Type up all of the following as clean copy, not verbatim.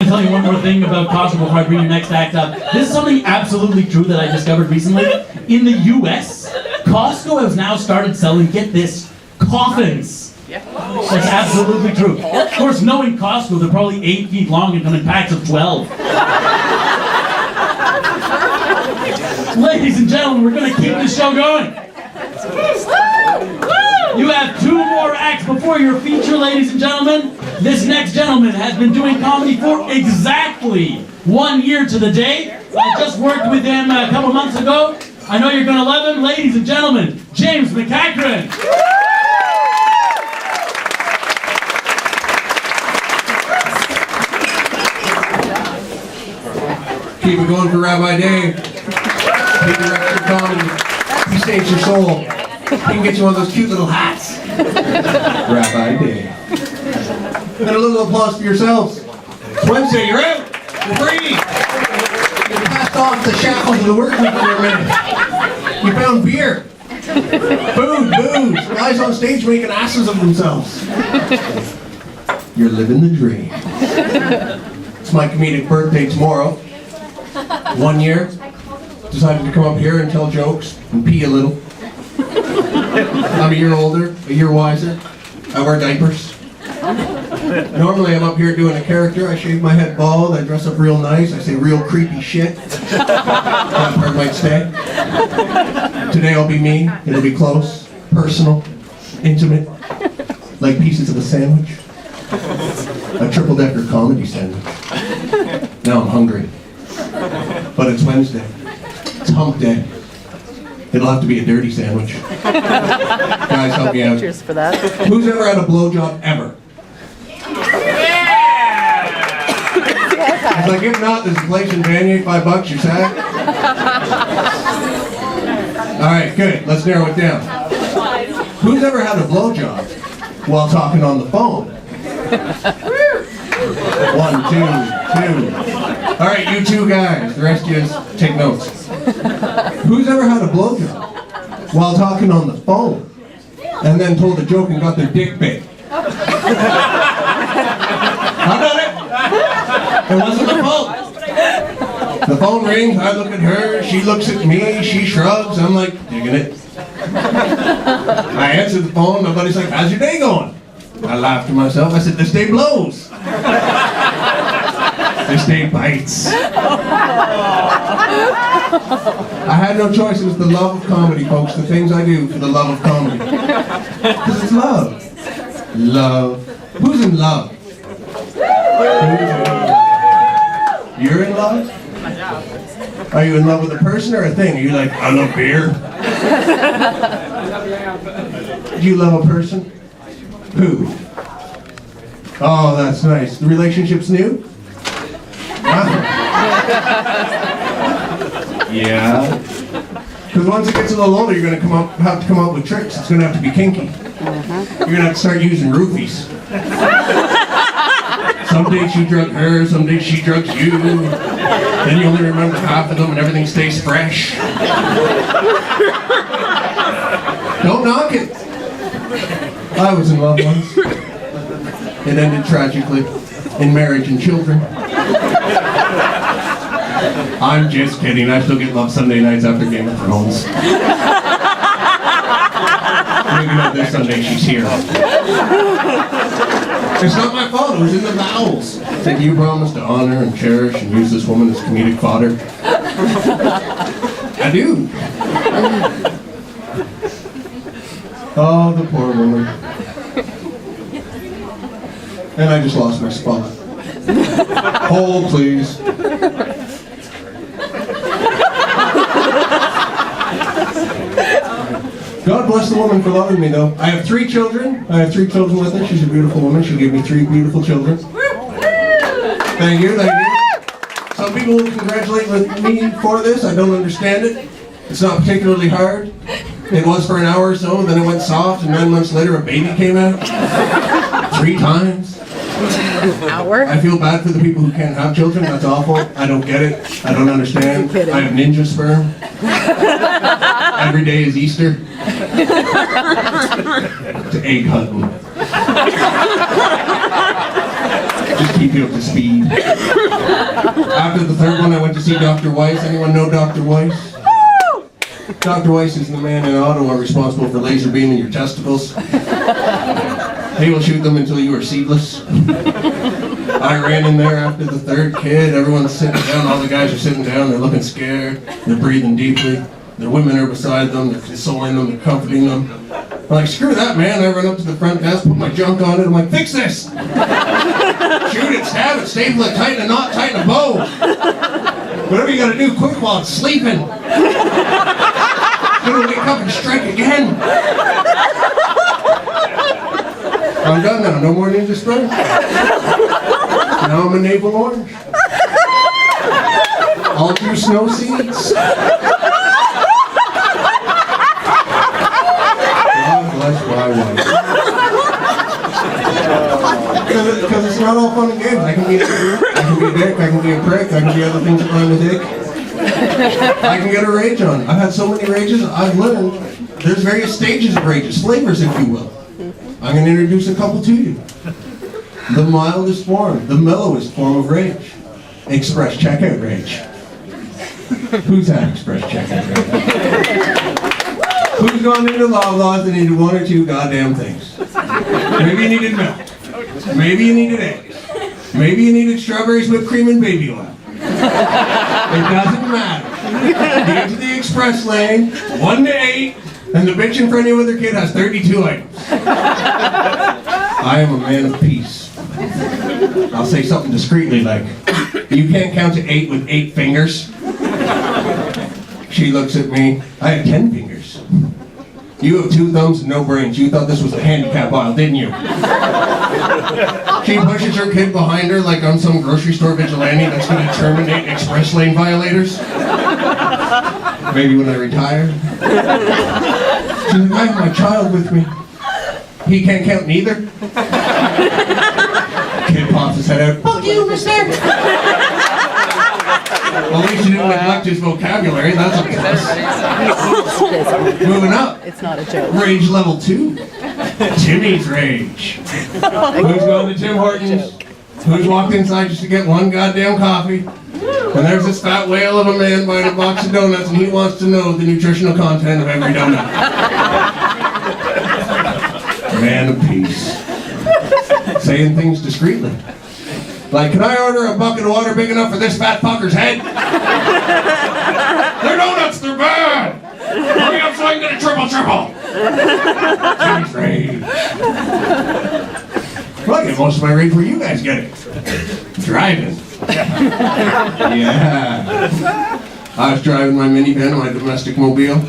I'll tell you one more thing about Costco before I bring your next act up. This is something absolutely true that I discovered recently. In the US, Costco has now started selling, get this, coffins. That's absolutely true. Of course, knowing Costco, they're probably 8 feet long and come in packs of 12. Ladies and gentlemen, we're going to keep this show going. You have 2 more acts before your feature, ladies and gentlemen. This next gentleman has been doing comedy for exactly 1 year to the day. I just worked with him a couple months ago. I know you're going to love him. Ladies and gentlemen, James McCachran. Keep it going for Rabbi Dave. He directs your comedy. He saves your soul. He can get you one of those cute little hats. Rabbi Dave. And a little applause for yourselves. It's Wednesday, you're out. You're free. You passed off the shackles of the work week for a minute. You found beer. Food, booze. Guys on stage making asses of themselves. You're living the dream. It's my comedic birthday tomorrow. 1 year. Decided to come up here and tell jokes and pee a little. I'm a year older, a year wiser. I wear diapers. Normally I'm up here doing a character. I shave my head bald, I dress up real nice, I say real creepy shit. That part might stay. Today I'll be me. It'll be close, personal, intimate, like pieces of a sandwich. A triple-decker comedy sandwich. Now I'm hungry. But it's Wednesday. It's hump day. It'll have to be a dirty sandwich. Guys, help me out. Cheers for that. Who's ever had a blowjob ever? It's like, if not, there's a place in Vanier, $5, you're sad? Alright, good. Let's narrow it down. Who's ever had a blowjob while talking on the phone? 1, 2, 2. Alright, you 2 guys. The rest of you just take notes. Who's ever had a blowjob while talking on the phone and then told a joke and got their dick bit? I've done it. It wasn't the phone. The phone rings, I look at her, she looks at me, she shrugs, I'm like, digging it. I answer the phone, my buddy's like, how's your day going? I laughed to myself, I said, this day blows. This day bites. I had no choice, it was the love of comedy, folks, the things I do for the love of comedy. Because it's love. Love. Who's in love? You're in love? Are you in love with a person or a thing? Are you like, I love beer? Do you love a person? Who? Oh, that's nice. The relationship's new? Huh? Yeah. Because once it gets a little older, you're going to have to come up with tricks. It's going to have to be kinky. You're going to have to start using roofies. Some days you drug her, some days she drugs you. Then you only remember half of them and everything stays fresh. Don't knock it. I was in love once. It ended tragically in marriage and children. I'm just kidding. I still get love Sunday nights after Game of Thrones. Maybe not this Sunday, she's here. It's not my fault, it was in the vows. That you promised to honor and cherish and use this woman as comedic fodder. I do. Oh, the poor woman. And I just lost my spot. Hold, please. God bless the woman for loving me, though. I have 3 children. I have 3 children with her. She's a beautiful woman. She'll give me 3 beautiful children. Thank you, thank you. Some people will congratulate me for this. I don't understand it. It's not particularly hard. It was for an hour or so, then it went soft, and 9 months later a baby came out. 3 times. Hour? I feel bad for the people who can't have children. That's awful. I don't get it. I don't understand. I have ninja sperm. Every day is Easter. To egg hunting. Just keep you up to speed. After the third one, I went to see Dr. Weiss. Anyone know Dr. Weiss? Dr. Weiss is the man in Ottawa responsible for laser beaming your testicles. He will shoot them until you are seedless. I ran in there after the third kid. Everyone's sitting down. All the guys are sitting down. They're looking scared. They're breathing deeply. Their women are beside them. They're consoling them. They're comforting them. I'm like, screw that, man. I run up to the front desk, put my junk on it. I'm like, fix this. Shoot it, stab it, staple it, tighten a knot, tighten a bow. Whatever you gotta do, quick while it's sleeping. It's gonna wake up and strike again. I'm done now. No more ninja strike. Now I'm a navel orange. All 2 snow seeds. God bless my wife. Because it's not all fun and games. I can be a dick, I can be a prick, I can be other things that rhyme with dick. I can get a rage on. I've had so many rages, I've learned there's various stages of rages, flavors if you will. I'm going to introduce a couple to you. The mildest form, the mellowest form of rage. Express checkout rage. Who's had express checkout rage? Who's gone into Loblaws and needed 1 or 2 goddamn things? Maybe you needed milk. Maybe you needed eggs. Maybe you needed strawberries, whipped cream, and baby oil. It doesn't matter. You get to the express lane, 1 to 8, and the bitch in front of you with her kid has 32 items. I am a man of peace. I'll say something discreetly like, you can't count to 8 with 8 fingers. She looks at me, I have 10 fingers. You have 2 thumbs and no brains. You thought this was the handicap aisle, didn't you? She pushes her kid behind her like I'm some grocery store vigilante that's going to terminate express lane violators. Maybe when I retire. She's like, I have my child with me. He can't count neither. Kid pops his head out. Fuck you, mister! Well, at least you didn't neglect his vocabulary. That's a plus. Moving up. It's not a joke. Rage level 2. Timmy's rage. Who's gone to Tim Hortons? Who's walked inside just to get 1 goddamn coffee? And there's this fat whale of a man buying a box of donuts and he wants to know the nutritional content of every donut. Man of peace. Saying things discreetly. Like, can I order a bucket of water big enough for this fat fucker's head? They're donuts, they're bad! Hurry up so I can get a triple! Timmy's rage. Well, I get most of my rage where you guys get it. Driving. Yeah. I was driving my minivan, my domestic mobile.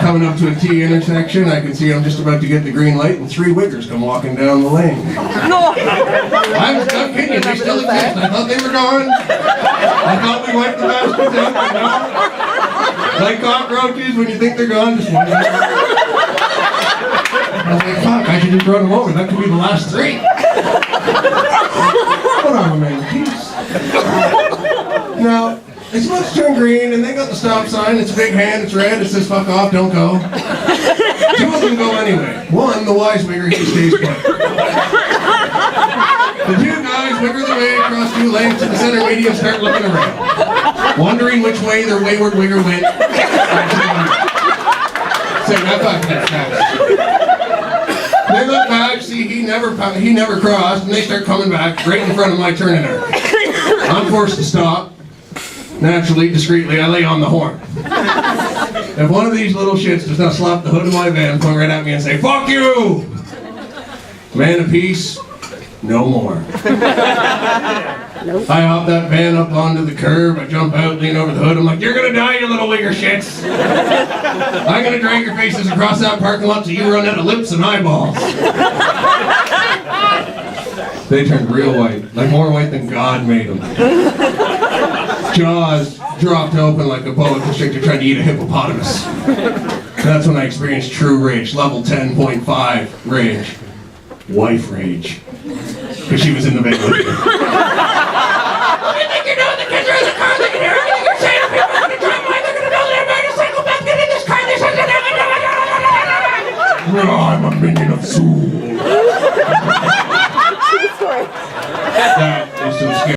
Coming up to a T intersection, I can see I'm just about to get the green light and 3 wiggers come walking down the lane. I'm not kidding you, they still exist. I thought they were gone. I thought we wiped the bastards out by now. Like cockroaches, when you think they're gone, just one. I was like, fuck, I should just run them over. That could be the last 3. But I'm a man of peace. Now, it's supposed to turn green, and they got the stop sign. It's a big hand, it's red, it says fuck off, don't go. 2 of them go anyway. 1, the wise wigger, he stays put. The 2 guys wigger their way across 2 lanes to the center median, start looking around. Wondering which way their wayward wigger went. Saying, I thought that's fast. They look back, see he never crossed, and they start coming back right in front of my turning arc. I'm forced to stop. Naturally, discreetly, I lay on the horn. If one of these little shits does not slap the hood of my van, point right at me and say, fuck you! Man of peace, no more. Nope. I hop that van up onto the curb, I jump out, lean over the hood, I'm like, you're gonna die, you little wigger shits! I'm gonna drag your faces across that parking lot till you run out of lips and eyeballs. They turned real white, like more white than God made them. Jaws dropped open like a boa constrictor trying to eat a hippopotamus. That's when I experienced true rage, level 10.5 rage. Wife rage. Because she was in the bed with me.